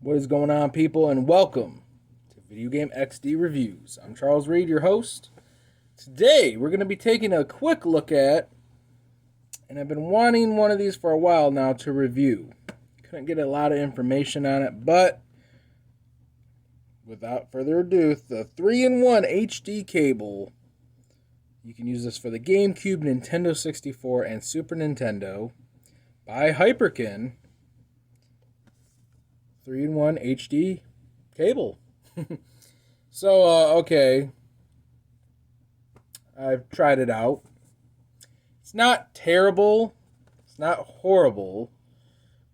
What is going on, people, and welcome to Video Game XD Reviews. I'm Charles Reed, your host. Today, we're going to be taking a quick look at, and I've been wanting one of these for a while now to review. Couldn't get a lot of information on it, but without further ado, the 3-in-1 HD cable. You can use this for the GameCube, Nintendo 64, and Super Nintendo by Hyperkin. 3-in-1 HD cable. So, okay. I've tried it out. It's not terrible. It's not horrible.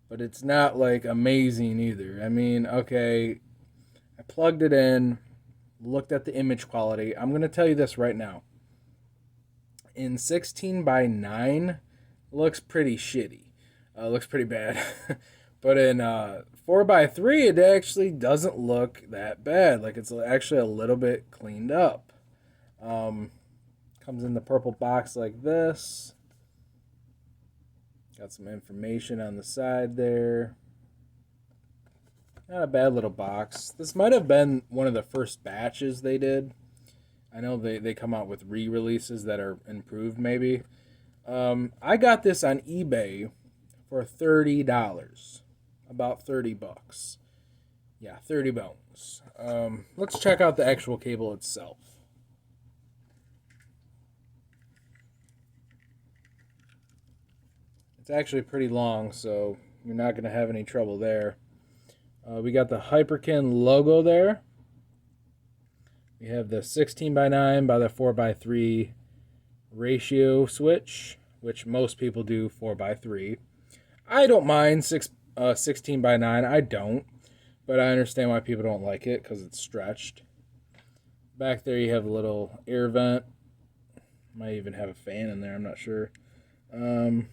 But it's not, like, amazing either. I mean, okay. I plugged it in. Looked at the image quality. I'm going to tell you this right now. In 16:9, it looks pretty shitty. Looks pretty bad. But in 4:3, it actually doesn't look that bad. Like, it's actually a little bit cleaned up. Comes in the purple box like this. Got some information on the side there. Not a bad little box. This might have been one of the first batches they did. I know they come out with re-releases that are improved, maybe. I got this on eBay for $30. About 30 bucks. Yeah, 30 bones. Let's check out the actual cable itself. It's actually pretty long, so you're not going to have any trouble there. We got the Hyperkin logo there. We have the 16:9 by the 4:3 ratio switch, which most people do 4:3. I don't mind 16:9. I don't, but I understand why people don't like it because it's stretched. Back there you have a little air vent. Might even have a fan in there, I'm not sure. In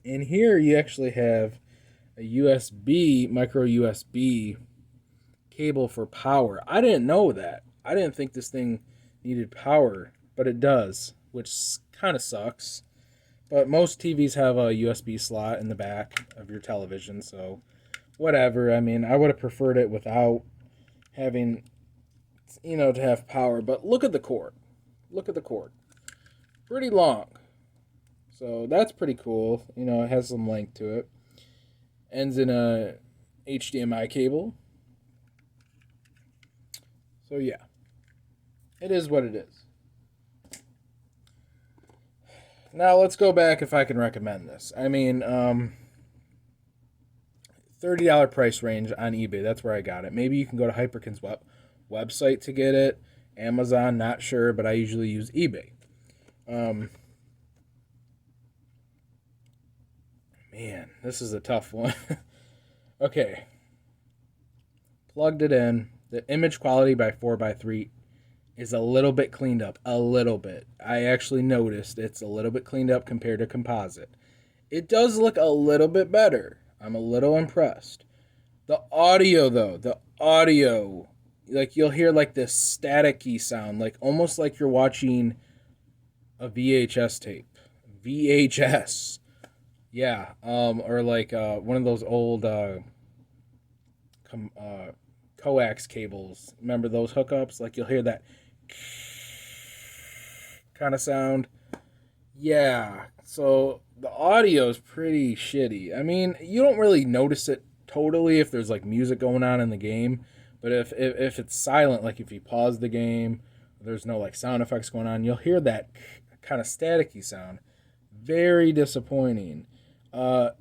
here you actually have a USB, micro USB cable for power. I didn't know that. I didn't think this thing needed power, but it does, which kind of sucks. But most TVs have a USB slot in the back of your television, so whatever. I mean, I would have preferred it without having, to have power. But look at the cord. Look at the cord. Pretty long. So that's pretty cool. It has some length to it. Ends in a HDMI cable. So yeah, it is what it is. Now let's go back if I can recommend this. I mean, $30 price range on eBay. That's where I got it. Maybe you can go to Hyperkin's website to get it. Amazon, not sure, but I usually use eBay. Man, this is a tough one. Okay. Plugged it in. The image quality by 4:3 is a little bit cleaned up. A little bit. I actually noticed it's a little bit cleaned up compared to composite. It does look a little bit better. I'm a little impressed. The audio, though. The audio. Like, you'll hear, like, this staticky sound. Like, almost like you're watching a VHS tape. VHS. Yeah. Or, like, one of those old coax cables. Remember those hookups? Like, you'll hear that kind of sound. Yeah, so the audio is pretty shitty. I mean, you don't really notice it totally if there's like music going on in the game, but if it's silent, like if you pause the game, there's no like sound effects going on, you'll hear that kind of staticky sound. Very disappointing.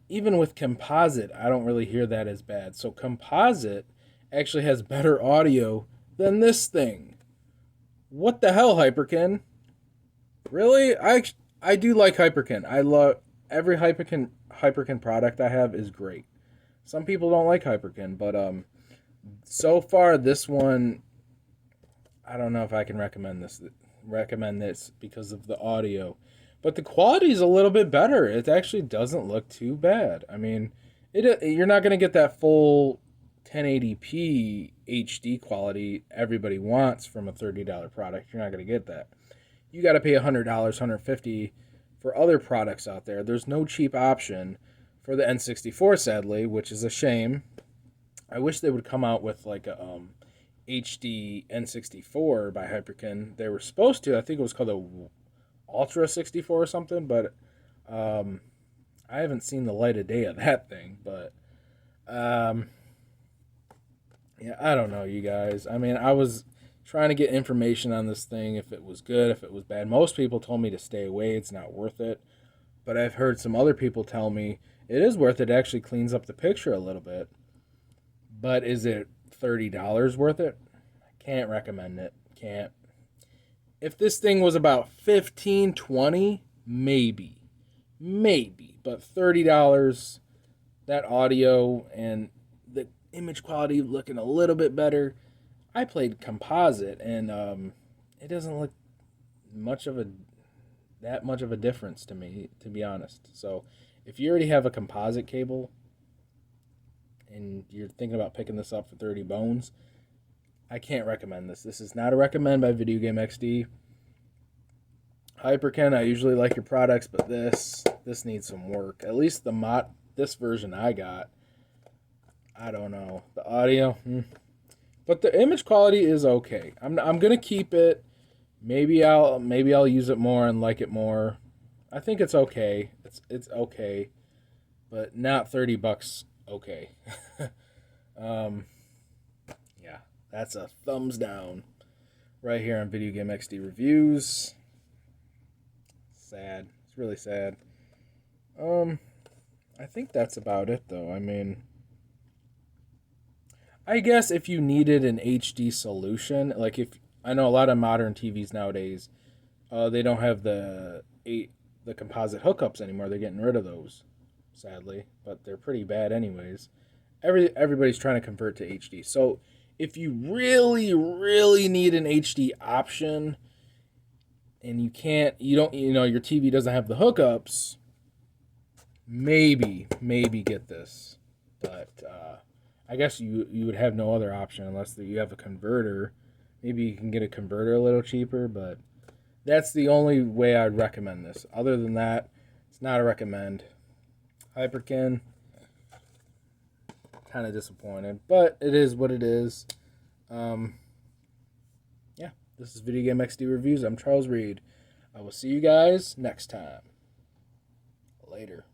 Even with composite, I don't really hear that as bad. So composite actually has better audio than this thing. What the hell, Hyperkin? Really? I do like Hyperkin. I love every Hyperkin product I have is great. Some people don't like Hyperkin, but so far this one, I don't know if I can recommend this because of the audio. But the quality is a little bit better. It actually doesn't look too bad. I mean, you're not going to get that full 1080p HD quality everybody wants from a $30 product. You're not going to get that. You got to pay $100, $150 for other products out there. There's no cheap option for the N64, sadly, which is a shame. I wish they would come out with like a HD N64 by Hyperkin. They were supposed to. I think it was called a Ultra 64 or something, but um, I haven't seen the light of day of that thing. But um, yeah, I don't know, you guys. I mean, I was trying to get information on this thing, if it was good, if it was bad. Most people told me to stay away. It's not worth it. But I've heard some other people tell me it is worth it. It actually cleans up the picture a little bit. But is it $30 worth it? I can't recommend it. Can't. If this thing was about 15, 20, maybe. Maybe. But $30, that audio and the image quality looking a little bit better. I played composite, and it doesn't look much of a that much of a difference to me, to be honest. So if you already have a composite cable and you're thinking about picking this up for 30 bones, I can't recommend this. This is not a recommend by Video Game XD. Hyperkin, I usually like your products, but this needs some work. At least this version I got, I don't know. The audio, but the image quality is okay. I'm gonna keep it. Maybe I'll use it more and like it more. I think it's okay. It's okay, but not $30 okay. Yeah, that's a thumbs down right here on Video Game XD Reviews. Sad. It's really sad. I think that's about it though. I mean, I guess if you needed an HD solution, like if I know a lot of modern TVs nowadays, they don't have the composite hookups anymore. They're getting rid of those, sadly, but they're pretty bad anyways. Everybody's trying to convert to HD. So if you really, really need an HD option, and your TV doesn't have the hookups, maybe get this. But I guess you would have no other option unless you have a converter. Maybe you can get a converter a little cheaper, but that's the only way I'd recommend this. Other than that, it's not a recommend. Hyperkin, kind of disappointed, but it is what it is. Yeah, this is Video Game XD Reviews. I'm Charles Reed. I will see you guys next time. Later.